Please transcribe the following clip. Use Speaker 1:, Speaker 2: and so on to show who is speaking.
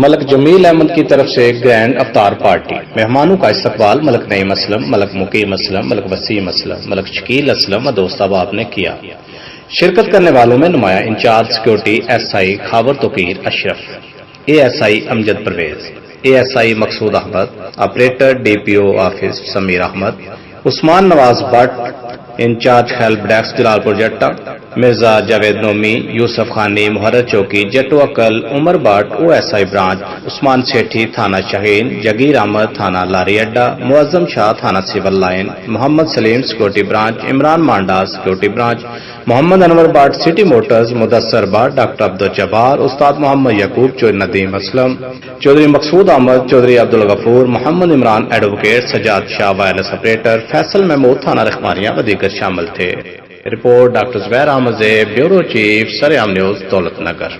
Speaker 1: ملک جمیل احمد کی طرف سے گرینڈ افطار پارٹی. مہمانوں کا استقبال ملک نعیم اسلم، ملک مقیم اسلم، ملک وسیم اسلم، ملک شکیل اسلم و دوست احباب نے کیا. شرکت کرنے والوں میں نمایاں incharge security S I Khawar Tauqeer Ashraf, A S I Amjad Pervaiz, A S I Maqsood Ahmad, operator D P O office Sameer Ahmad, Usman Nawaz Butt, incharge help desk Jalalpur Jattan, Mirza Javed Navami, یوسف خانی، محرر چوکی، Jattu Akal, Umar Butt O S I branch, Usman Sethi تھانہ شاہین، جگیر احمد تھانہ لاری اڈا، معظم شاہ تھانہ civil line, Muhammad Saleem security branch, Imran Manda security branch, Muhammad Anwar Butt city motors, Mudassar Butt, doctor Abdul Jabbar, استاد Muhammad Yaqoob, Chaudhry Nadeem Aslam, Chaudhry Maqsood Ahmad, Chaudhry Abdul Ghafoor, Muhammad Imran advocate, Sajjad Shah wireless operator, Faisal Mahmood تھانہ رکھماریاں و دیگر شامل تھے. رپورٹ ڈاکٹر زبیر احمد زیب، بیورو چیف، سریام نیوز، دولت نگر.